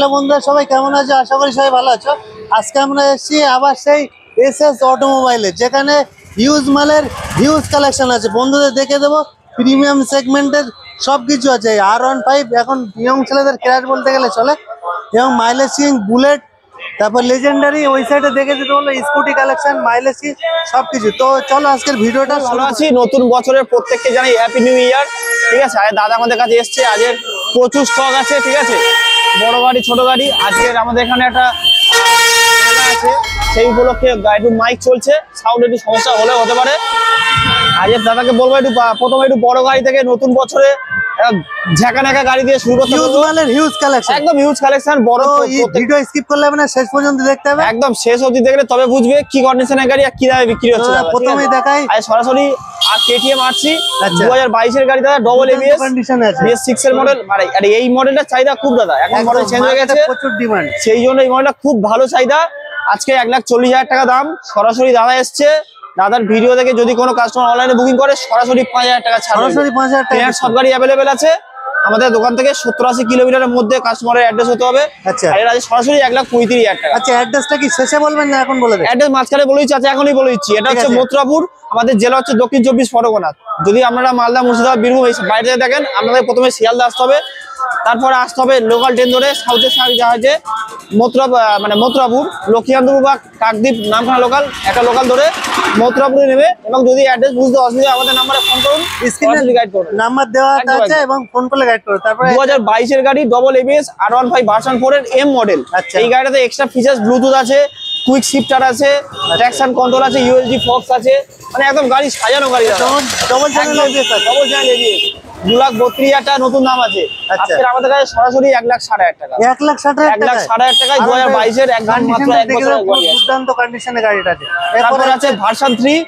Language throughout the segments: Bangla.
হ্যালো বন্ধুরা, সবাই কেমন আছো? আশা করি সবাই ভালো আছো। আজকে আমরা এসেছি আবার সেই এসএস অটোমোবাইলে, যেখানে হিউজ মালের হিউজ কালেকশন আছে। বন্ধুদের দেখে দেবো প্রিমিয়াম সেগমেন্টের সব কিছু আছে। R15 এখন ইয়ং ছেলেদের ক্র্যাশ বলতে গেলে চলে, এবং মাইলেজ সিং বুলেট, তারপর লেজেন্ডারি ওই সাইডে দেখে দিতে বললো স্কুটি কালেকশন, মাইলেজ সিং সবকিছু। তো চলো আজকের ভিডিওটা ভালো আছি। নতুন বছরের প্রত্যেককে জানাই হ্যাপি নিউ ইয়ার। ঠিক আছে, আর দাদা আমাদের কাছে এসছে, আজের প্রচুর স্টক আছে। ঠিক আছে, বড় গাড়ি ছোট গাড়ি। আজকের আমাদের এখানে একটা মেলা আছে, সেই উপলক্ষে একটু মাইক চলছে, সাউন্ড একটু সমস্যা হলে হতে পারে। আজের দাদাকে বলবো একটু প্রথমে একটু বড় গাড়ি থেকে নতুন বছরে ঝাঁকা গাড়ি দিয়ে শুরু করতে হিউজ মালের হিউজ কালেকশন, একদম হিউজ কালেকশন। বড় ভিডিও স্কিপ করলে হবে না, শেষ পর্যন্ত দেখতে হবে। একদম শেষ অবধি দেখলে তবে বুঝবে কি কন্ডিশনের গাড়ি আর কি দামে বিক্রি হচ্ছে। প্রথমেই দেখাই আর সরাসরি আর কেটিএম আসছি 2022 এর গাড়ি দাদা, ডবল এবিএস কন্ডিশন আছে, BS6 এর মডেল। আর এই মডেলটা চাহিদা খুব দাদা, এখন মডেল চেঞ্জ হয়ে গেছে, প্রচুর ডিমান্ড, সেই জন্য এই মডেলটা খুব ভালো চাহিদা। আজকে 1,40,000 টাকা দাম। সরাসরি দাদা এসছে, দাদার ভিডিও দেখে যদি কোনো কাস্টমার অনলাইনে বুকিং করে সরাসরি 5,000 টাকা ছাড়, সরাসরি 5,000 টাকা। সব গাড়ি অ্যাভেলেবেল আছে আমাদের দোকান থেকে। 70-80 কিলোমিটারের মধ্যে কাস্টমারের অ্যাড্রেস হতে হবে। আচ্ছা, আর আজ সরাসরি 1,35,000 টাকা। আচ্ছা, অ্যাড্রেসটা কি শেষে বলবেন না এখন বলে দেন? অ্যাড্রেস মাঝখানে বলে দিচ্ছি, আচ্ছা এখনই বলে দিচ্ছি। এটা হচ্ছে মথুরাপুর, আমাদের জেলা হচ্ছে দক্ষিণ 24 পরগনা। যদি আপনারা মালদা, মুর্শিদাবাদ, বীরভূম এই বাইরে থেকে দেখেন, আপনাদের প্রথমে শিয়ালদা আসতে হবে, তারপরে আসতে হবে লোকাল ট্রেন ধরে সাউথের জাহাজে মথুরাপুর, লক্ষ্মীকান্তপুর বা কাকদ্বীপ নামখানা লোকাল, একটা লোকাল ধরে মথুরাপুরে নেবে। এবং যদি অ্যাড্রেস বুঝতে অসুবিধা, আমাদের নাম্বারে ফোন করুন, স্ক্রিনে গাইড করুন, নাম্বার দেওয়া আছে এবং ফোন করলে গাইড করুন। তারপরে 2022 এর গাড়ি, ডবল এবিএস R15 ভার্সন 4 এর M মডেল। এই গাড়িটাতে এক্সট্রা ফিচার্স ব্লুটুথ আছে, কুইক শিফটার আছে, ট্র্যাকশন কন্ট্রোল আছে, USB ফক্স আছে, মানে একদম গাড়ি সাজানো গাড়ি। ডবল চ্যানেল এবিএস, 2,32,000 টাকা নতুন দাম আছে। আজকে আমাদের কাছে সরাসরি 1,60,000 টাকা, 1,60,000 টাকায় 2022 এর একদম মাত্র 1 বছরের গাড়ি, দুর্দান্ত কন্ডিশনে গাড়িটা আছে। তারপর আছে ভার্সন 3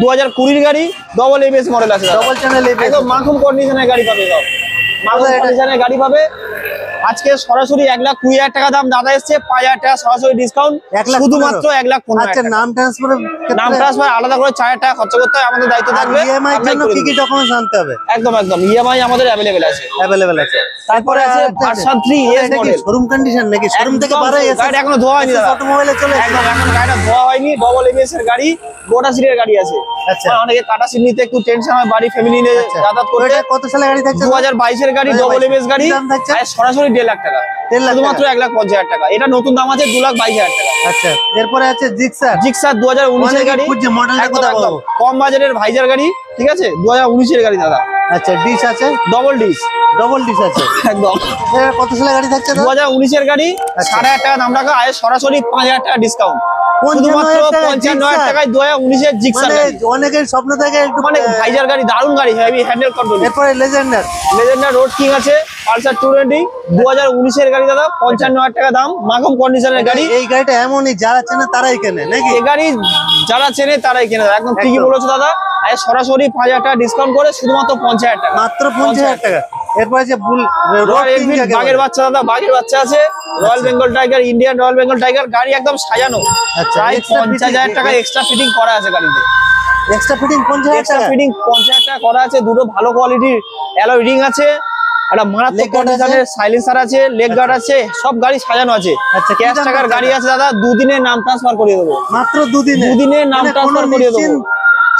2020 গাড়ি, ডবল এবিএস মডেল আছে, ডবল চ্যানেল এবিএস, একদম মাখুম কন্ডিশনের গাড়ি পাবে, মাখুম কন্ডিশনের গাড়ি পাবে। আজকে সরাসরি 1,20,000 টাকা দাম, দাদা এসছে 5,000 টাকা সরাসরি ডিসকাউন্ট, শুধুমাত্র 1,15,000। আচ্ছা, নাম ট্রান্সফার আলাদা করে 4,000 টাকা খরচা করতে হয়, আমাদের দায়িত্ব থাকবে। ইএমআই এর জন্য কি কি ডকুমেন্টস আনতে হবে? একদম ইএমআই আমাদের अवेलेबल আছে। তারপরে আছে version 3 S model, showroom condition নাকি শোরুম থেকে বাইরে এসে গাড়ি এখনো ধোয়া হয়নি, অটোমোবাইলে চলে একদম এখন গাড়িটা ধোয়া হয়নি। ডবল এবিএস এর গাড়ি, গোটা সিটের গাড়ি আছে। আচ্ছা, অনেকে কাটা সিট নিতে একটু টেনশন হয়, বাড়ি ফ্যামিলি নিয়ে যাতায়াত করতে। কত সালে গাড়ি থাকছে? 2022 এর গাড়ি, ডবল এবিএস গাড়ি, আর সরাসরি 1.5 লাখ টাকা, শুধুমাত্র 1,50,000 টাকা। এটা নতুন দাম আছে 2,22,000 টাকা। আচ্ছা, এরপরে আছে জিক্সার 2019 এর গাড়ি, মডেলটা কত পাবো? কম বাজেটের ভাইজার গাড়ি, ঠিক আছে, 2019 এর গাড়ি দাদা। আচ্ছা, ডিশ আছে, ডবল ডিশ আছে একদম। কত সালে গাড়ি থাকছে? 2019 এর গাড়ি, 7,500 টাকা দাম রাখা, আর সরাসরি 5,000 টাকা ডিসকাউন্ট, শুধুমাত্র 55,000 টাকায় 2019 এর জিক্সার গাড়ি। অনেকের স্বপ্ন থাকে একটু ভাইজার গাড়ি, দারুণ গাড়ি, হেভি হ্যান্ডেল কন্ট্রোল। এরপরে লেজেন্ডার রোড কিং আছে, পালসার 220 2019 এর গাড়ি দাদা, 55,000 টাকা দাম, মাখম কন্ডিশনের গাড়ি। এই গাড়িটা এমনই, যারা চেনে তারাই কেনে নাকি? এই গাড়ি যারা চেনে তারাই কেনে, একদম ঠিকই বলেছো দাদা। আর সরাসরি 5,000 টাকা ডিসকাউন্ট করে শুধুমাত্র 50,000 টাকা, মাত্র 50,000 টাকা। এরপর আছে বাঘের বাচ্চা দাদা, বাঘের বাচ্চা আছে, royal Bengal tiger, Indian royal Bengal tiger, গাড়ি একদম সাজানো। প্রায় 50,000 টাকা এক্সট্রা ফিটিং করা আছে গাড়িতে, এক্সট্রা ফিটিং 50,000 টাকা করা আছে। দুটো ভালো কোয়ালিটির অ্যালয় রিং আছে, একটা মারাত্মক কন্ডিশনের সাইলেন্সার আছে, লেগ গার্ড আছে, সব গাড়ি সাজানো আছে। ক্যাশ টাকার গাড়ি আছে দাদা, 2 দিনের নাম ট্রান্সফার করিয়ে দেবো, মাত্র 2 দিনের নাম ট্রান্সফার করিয়ে দেবো।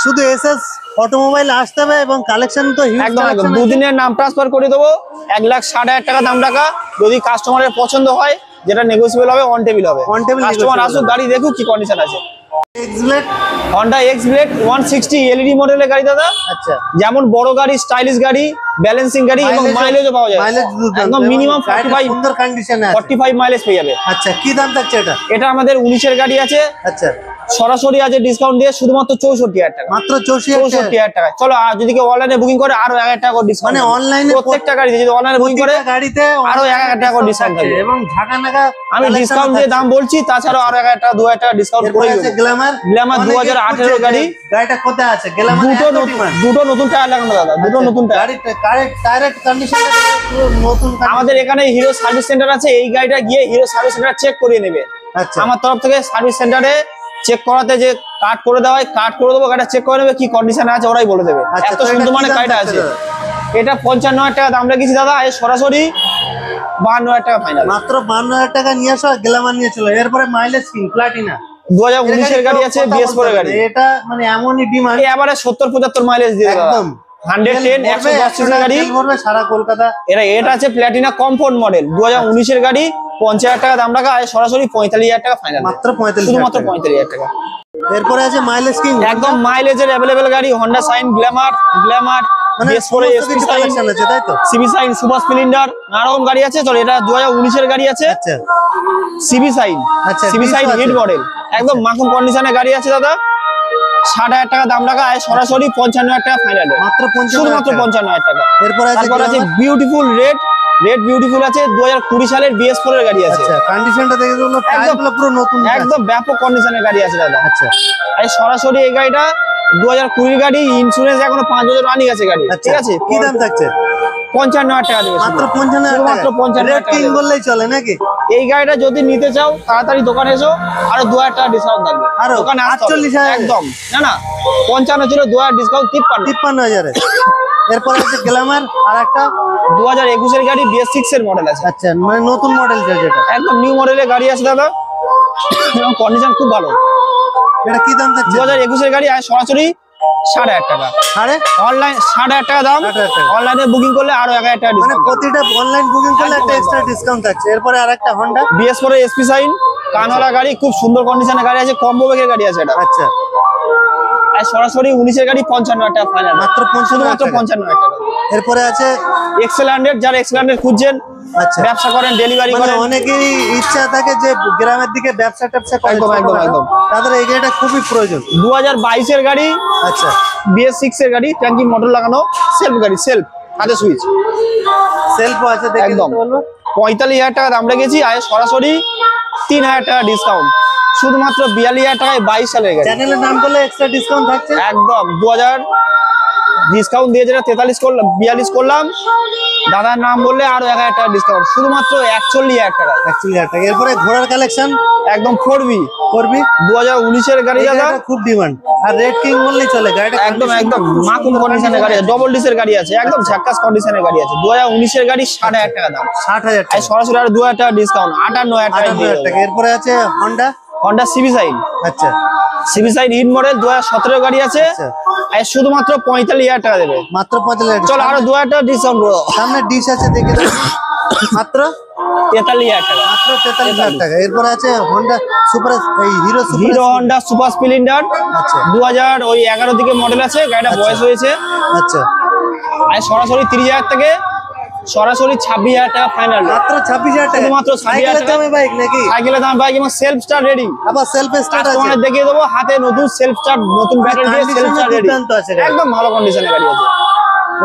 শুধু এসএস অটোমোবাইল আসতে হবে এবং কালেকশন তো একদম 2 দিনের নাম ট্রান্সফার করে দেবো। 1,60,000 টাকা দাম রাখা, যদি কাস্টমারের পছন্দ হয়, যেটা নেগোসিয়েবল হবে, অন টেবিল হবে। কাস্টমার আসুক, গাড়ি দেখুক কি কন্ডিশন আছে। হন্ডা এক্স ব্লেড 160 এলইডি মডেলের গাড়ি দাদা। আচ্ছা, যেমন বড় গাড়ি, স্টাইলিশ গাড়ি, ব্যালেন্সিং গাড়ি, এবং মাইলেজও পাওয়া যায়, একদম মিনিমাম 45 মাইলেজ পেয়ে যাবে। আচ্ছা, কি দাম থাকছে এটা? এটা আমাদের 19 এর গাড়ি আছে। আচ্ছা, সরাসরি আছে ডিসকাউন্ট দিয়ে শুধুমাত্র 64,000 টাকা, মাত্র 64,000 টাকা। চলো, আর যদি কেউ অনলাইনে বুকিং করে আরো 1,000 টাকা করে ডিসকাউন্ট, মানে অনলাইনে প্রত্যেকটা গাড়িতে যদি অনলাইনে বুকিং করে গাড়িতে আরো 1,000 টাকা করে ডিসকাউন্ট থাকবে। এবং ঝাঁকানাকা আমি ডিসকাউন্ট দিয়ে দাম বলছি, তাছাড়াও আরো 1,000 টাকা 2,000 টাকা ডিসকাউন্ট করে দেব। গ্ল্যামার 2018 গাড়ি, গাড়িটা কোথায় আছে? গ্ল্যামার দুটো নতুন টায়ার লাগানো দাদা, দুটো নতুন টায়ার। ডাইরেক্ট কন্ডিশনটা নতুন। আমাদের এখানে হিরো সার্ভিস সেন্টার আছে, এই গাড়িটা গিয়ে হিরো সার্ভিস সেন্টার চেক করিয়ে নেবে। আচ্ছা, আমার তরফ থেকে সার্ভিস সেন্টারে চেক করাতে যে কাট করে দেওয়া হয়, কাট করে দেবো, গাড়িটা চেক করে নেবে কি কন্ডিশন আছে, ওরাই বলে দেবে। এত সুন্দর মানে গাড়িটা আছে। এটা 55,000 টাকা দাম রেখেছি দাদা, সরাসরি 52,000 টাকা ফাইনাল। মাত্র 52,000 টাকা নিয়ে আসো, গ্ল্যামার নিয়ে চলো। এরপরে মাইলেজ কিং প্লাটিনা 2019 এর গাড়ি আছে, BS4 এর গাড়ি। এটা মানে এমনই ডিমান্ড, এবারে 70-75 মাইলেজ দিয়ে দেবে একদম 110 110 সিসি গাড়ি। তেল ভরবে সারা কলকাতা। এটা আছে প্ল্যাটিনা কমফোর্ট মডেল 2019 এর গাড়ি, 50,000 টাকা দাম রাখা, আর সরাসরি 45,000 টাকা ফাইনাল, মাত্র 45,000 শুধুমাত্র 45,000 টাকা। এরপরে আছে মাইলেজ কিং, একদম মাইলেজের अवेलेबल গাড়ি, Honda Shine, গ্ল্যামার মানে BS4 সমস্ত কিছু কালেকশন আছে তাই তো? CB Shine, সুপার স্প্লেন্ডার, নানা রকম গাড়ি আছে। চলো এটা 2019 এর গাড়ি আছে, আচ্ছা CB Shine, আচ্ছা, CB Shine আছে। হিট মডেল, একদম মাখন কন্ডিশনে গাড়ি আছে দাদা। 60,000 টাকা দাম রাখা, আর সরাসরি 55,000 টাকা ফাইনাল, মাত্র 55,000 শুধুমাত্র টাকা। 55,000 টাকা। এরপরে আছে তারপর আছে গ্ল্যামার। বিউটিফুল রেড বিউটিফুল আছে, 2020 সালের BS4 এর গাড়ি আছে। আচ্ছা কন্ডিশনটা দেখে দিলো, টায়ারগুলো পুরো নতুন আছে। একদম ব্যাপক কন্ডিশনের গাড়ি আছে দাদা। আচ্ছা আর সরাসরি এই গাড়িটা 2020 গাড়ি, ইন্স্যুরেন্স এখনো 5 বছর রানিং আছে গাড়ি, আচ্ছা ঠিক আছে। কি দাম থাকছে? 55,000 টাকা দেবে, মাত্র 55,000 শুধুমাত্র টাকা। 55,000 রেড টাকা কিং দেবে। বললেই চলে নাকি? এই গাড়িটা যদি নিতে চাও তাড়াতাড়ি দোকানে এসো, আরো 2,000 টাকা ডিসকাউন্ট থাকবে। আরো দোকানে আসতে হবে। 48,000 একদম না 55 ছিল, 2,000 ডিসকাউন্ট 53। 53,000 এরপরে আছে গ্ল্যামার আর একটা 2021 এর গাড়ি, BS6 এর মডেল আছে, আচ্ছা মানে নতুন মডেল যেটা, একদম নিউ মডেলের গাড়ি আছে দাদা, এবং কন্ডিশন খুব ভালো। এটা কি দাম থাকছে? 2021 এর গাড়ি, আর সরাসরি 60,000 টাকা। আরে অনলাইন 60,000 টাকা দাম, 60,000 টাকা। অনলাইনে বুকিং করলে আরো 1,000 টাকা মানে ডিসকাউন্ট। প্রতিটা অনলাইন বুকিং করলে একটা একদম, এক্সট্রা ডিসকাউন্ট থাকছে। এরপরে আর একটা হন্ডা, BS4 এর SP Shine কানওয়ালা গাড়ি, খুব সুন্দর কন্ডিশনের গাড়ি আছে, কম্বো ব্যাগের গাড়ি আছে এটা। আচ্ছা আর সরাসরি 19 এর গাড়ি 55,000 টাকা ফাইনাল, মাত্র 55,000 শুধুমাত্র টাকা। 55,000 টাকা। এরপরে আছে এক্সেল 100, যারা এক্সেল 100 খুঁজছেন, আচ্ছা ব্যবসা করেন, ডেলিভারি মানে করেন, অনেকেরই ইচ্ছা থাকে যে গ্রামের দিকে ব্যবসা ট্যাবসা করে, একদম, একদম, ছোটখাটো। একদম। তাদের এই গাড়িটা খুবই প্রয়োজন। 2022 এর গাড়ি, আচ্ছা BS6 এর গাড়ি, ট্যাঙ্কি মোটর লাগানো, সেলফ গাড়ি, সেলফ হাতে সুইচ, সেলফও আছে, দেখে একদম। দিতে বলবো। 45,000 টাকা দাম রেখেছি, আর সরাসরি 3,000 টাকা ডিসকাউন্ট, শুধুমাত্র 42,000 টাকায় 22 সালের গাড়ি। চ্যানেলের নাম করলে এক্সট্রা ডিসকাউন্ট থাকছে। একদম 2,000 ডিসকাউন্ট দিয়ে, যেটা 43 করলাম, 42 করলাম, দাদার নাম বললে আরো 1,000 টাকা ডিসকাউন্ট, শুধুমাত্র 41,000 টাকা। 41,000 টাকা। এরপরে ঘোড়ার কালেকশন একদম 4B করবি, 2019 এর গাড়ি এই দাদা, গাড়িটা খুব ডিমান্ড। আর রেড কিং বললেই চলে, গাড়িটা একদম একদম মাকুম কন্ডিশনের গাড়ি আছে, ডবল ডিসের গাড়ি আছে, একদম ঝাক্কাস কন্ডিশনের গাড়ি আছে। 2019 এর গাড়ি 60,000 টাকা দাম, 60,000 আর টাকা, সরাসরি আর 2,000 টাকা ডিসকাউন্ট, 58,000 টাকা দিয়ে 58,000 টাকা। এরপরে আছে হন্ডা, হন্ডা CB Shine, আচ্ছা CB Shine হিট মডেল 2017 গাড়ি আছে, আচ্ছা আর শুধুমাত্র 45,000 টাকা দেবে। মাত্র 45,000 চলো আরো 2,000 টাকা ডিসকাউন্ট করো, সামনে ডিশ আছে, দেখে দাও, মাত্র 43,000 টাকা। মাত্র 43,000 টাকা। এরপরে আছে হন্ডা সুপার, এই hero super, hero Honda super Splendor আচ্ছা 2011 দিকে মডেল আছে, গাড়িটা বয়স হয়েছে, আচ্ছা আর সরাসরি 30,000 থেকে সরাসরি 26,000 টাকা ফাইনাল, মাত্র 26,000 টাকা। শুধুমাত্র 26,000 সাইকেলের টাকা। দামে বাইক নাকি? সাইকেলের দাম বাইক এবং সেলফ স্টার্ট রেডি, আবার সেলফ স্টার্ট আছে, কাস্টমার দেখিয়ে দেবো, হাতে নতুন সেলফ স্টার্ট, নতুন ব্যাটারি দিয়ে সেলফ condition স্টার্ট রেডি, দুর্দান্ত আছে গাড়ি। একদম ভালো কন্ডিশনের গাড়ি আছে।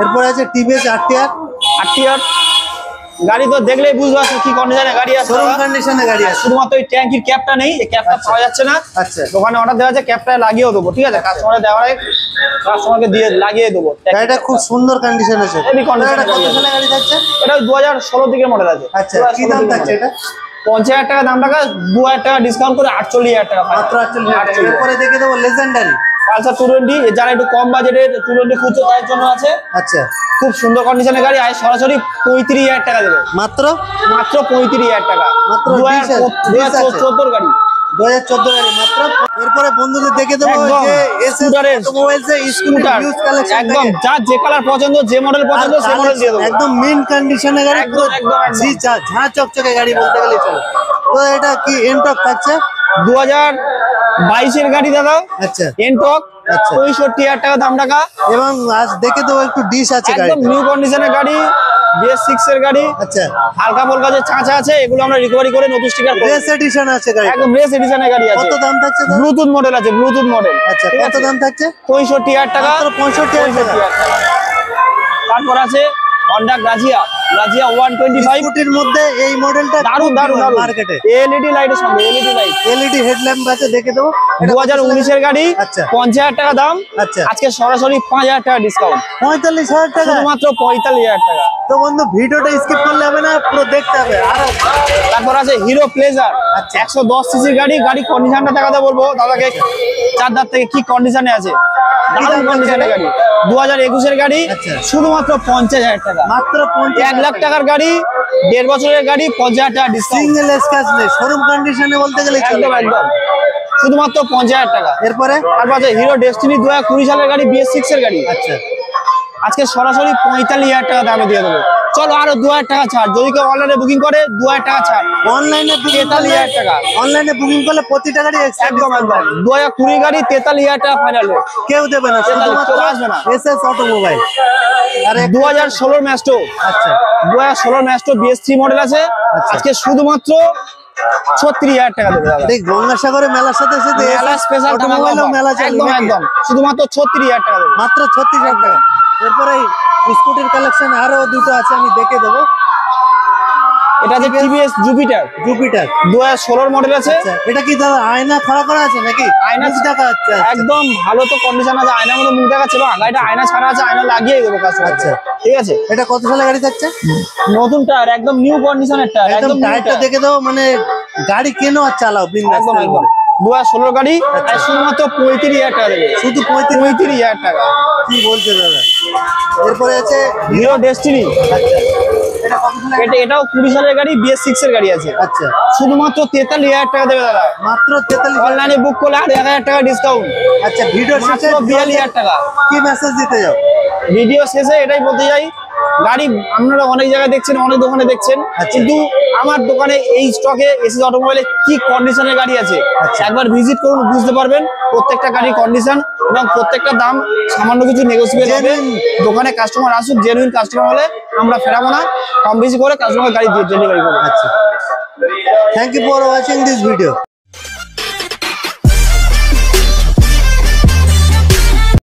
এরপরে আছে টিভিএস RTR, 8 ইয়ার গাড়ি, তো দেখলেই বুঝতে পারছো কি কন্ডিশনের গাড়ি আছে শোরুম দাদা। কন্ডিশনে গাড়ি আছে। শুধুমাত্র ওই ট্যাঙ্কির ক্যাপটা নেই, এই ক্যাপটা পাওয়া যাচ্ছে না, আচ্ছা দোকানে অর্ডার দেওয়া আছে, ক্যাপটা লাগিয়েও দেবো, ঠিক আছে, কাস্টমারে দেওয়ার আগে কাস্টমারকে দিয়ে লাগিয়ে দেবো। গাড়িটা খুব সুন্দর কন্ডিশন আছে। Heavy condition এটা কত গাড়ি আছে। সালের গাড়ি থাকছে? এটা 2016 দিকের মডেল আছে। আচ্ছা কি দাম থাকছে এটা? 50,000 টাকা দাম রাখা, 2,000 টাকা ডিসকাউন্ট করে 48,000 টাকা মাত্র 48,000 টাকা। এরপরে দেখে দেবো লেজেন্ডারি, পালসার 220, যারা একটু কম বাজেটের 220 খুঁজছে তাদের জন্য আছে, আচ্ছা খুব সুন্দর কন্ডিশনের গাড়ি, আর সরাসরি 35,000 টাকা দেবে, মাত্র মাত্র 35,000 টাকা, মাত্র 2014 গাড়ি, 2014 গাড়ি মাত্র। এরপরে বন্ধুদের দেখে দেবো একদম যে এসএস স্কুটারের অটোমোবাইলস এর স্কুটার, ইউজ কালেকশন, একদম যার যে কালার পছন্দ, যে মডেল পছন্দ, সেই মডেল দিয়ে দেবো, একদম মিন কন্ডিশনে গাড়ি, একদম, পুরো একদম, একদম। ঝাঁ চকচকে গাড়ি বলতে গেলে চলে। তো এটা কি এনটক থাকছে? 2022 এর গাড়ি দাদা, আচ্ছা এনটক, আচ্ছা। 65,000 টাকা দাম রাখা, এবং আজ দেখে দেবো একটু ডিশ আছে গাড়ি, একদম নিউ কন্ডিশনের গাড়ি, BS6 এর গাড়ি, আচ্ছা হালকা ফুলকা যে চাঁচা আছে এগুলো আমরা রিকভারি করে নতুন স্টিকার করব, রেস এডিশন আছে গাড়ি। একদম রেস এডিশনের গাড়ি আছে। কত দাম থাকছে দাদা? ব্লুটুথ মডেল আছে, ব্লুটুথ মডেল, আচ্ছা ঠিক কত আছে? দাম থাকছে? 65,000 টাকা, মাত্র 65,000 টাকা। 65,000 টাকা। তারপর আছে হন্ডা গাজিয়া 125, স্কুটির মধ্যে এই মডেলটা দারুন দারুন দারুন মার্কেটে। এলইডি লাইটের সঙ্গে, এলইডি লাইট, এলইডি হেডল্যাম্প আছে, দেখে দেবো। এটা 2019 এর গাড়ি, আচ্ছা 50,000 টাকা দাম, আচ্ছা আজকে সরাসরি 5,000 টাকা ডিসকাউন্ট, 45,000 টাকা। শুধুমাত্র 45,000 টাকা। তো বন্ধু ভিডিওটা স্কিপ করলে হবে না, পুরো দেখতে হবে। আর তারপর আছে হিরো প্লেজার, আচ্ছা। 110 সিসির গাড়ি, গাড়ি কন্ডিশনটা দেখাতে বলবো দাদাকে, চার দাঁত থেকে কি কন্ডিশনে আছে। দারুণ কন্ডিশনের গাড়ি 2021 এর গাড়ি আচ্ছা। শুধুমাত্র 50,000 টাকা। মাত্র 1 লাখ টাকার গাড়ি 1.5 বছরের গাড়ি 50,000 টাকা ডিসকাউন্ট। সিঙ্গেল স্ক্র্যাচ নেই, শোরুম কন্ডিশনে বলতে গেলে চলে। একদম একদম শুধুমাত্র 50,000 টাকা। এরপরে তারপর আছে হিরো ডেস্টিনি 2020 সালের গাড়ি BS6 এর গাড়ি। আচ্ছা আজকে সরাসরি 45,000 টাকা দামে দিয়ে দেবো। চলো আরো 2,000 টাকা ছাড়, যদি কেউ অনলাইনে বুকিং করে 2,000 টাকা ছাড়। অনলাইনে 43,000 টাকা। অনলাইনে বুকিং করলে প্রতি টাকারই একদম একদম 2020 গাড়ি 43,000 টাকা ফাইনাল। কেউ দেবে না, শুধুমাত্র কেউ আসবে না। SS automobile. আর 2016 ম্যাস্টো, আচ্ছা 2016 ম্যাস্টো BS3 মডেল আছে। আচ্ছা। আজকে শুধুমাত্র 36,000 টাকা দেবে দাদা। দেখ গঙ্গাসাগরে মেলার সাথে সাথে মেলা স্পেশাল অটোমোবাইলও মেলা চলে একদম নাকি? একদম শুধুমাত্র 36,000 টাকা দেবে। মাত্র 36,000 টাকা। এরপরে স্কুটির কালেকশন আরো দুটো আছে, আমি দেখে দেবো। এটা যে TVS জুপিটার জুপিটার 2016 মডেল আছে। আচ্ছা এটা কি দাদা আয়না খাড়া করা আছে নাকি? আয়না মুখ দেখা যাচ্ছে? একদম ভালো তো কন্ডিশন আছে, আয়নার মধ্যে মুখ দেখা ছিল। গাড়িটা আয়না ছাড়া আছে, আয়না লাগিয়ে দেবো কাস্টমার। আচ্ছা। ঠিক আছে, এটা কত সালে গাড়ি থাকছে? নতুন টায়ার, একদম নিউ কন্ডিশনের টায়ার, একদম একদম new টায়ারটা টায়ার। দেখে দাও, মানে গাড়ি কেনো আর চালাও বিন্দাস। একদম একদম 2016 গাড়ি আর শুধুমাত্র 35,000 টাকা দেবে। শুধু 35,000 35,000 টাকা। কি বলছে দাদা? এরপরে আছে হিরো ডেস্টিনি, আচ্ছা এটা কত সালে? এটাও 20 সালের গাড়ি BS6 এর গাড়ি আছে। আচ্ছা শুধুমাত্র 43,000 টাকা দেবে দাদা। মাত্র 43। অনলাইনে বুক করলে আর 1,000 টাকা ডিসকাউন্ট। আচ্ছা ভিডিও মাত্র শেষে 42,000 টাকা। কি মেসেজ দিতে যাও? ভিডিও শেষে এটাই বলতে চাই, গাড়ি আপনারা অনেক জায়গায় দেখছেন, অনেক দোকানে দেখছেন, আচ্ছা। কিন্তু আমার দোকানে এই স্টকে এসএস অটোমোবাইলে কি কন্ডিশনের গাড়ি আছে আচ্ছা। একবার ভিজিট করুন, বুঝতে পারবেন প্রত্যেকটা গাড়ির কন্ডিশন এবং প্রত্যেকটা দাম সামান্য কিছু নেগোসিয়েবল হবে। দোকানে কাস্টমার আসুক, জেনুইন কাস্টমার হলে আমরা ফেরাবো না, কম বেশি করে কাস্টমার গাড়ি ডেলিভারি করবো। আচ্ছা thank you for watching this video.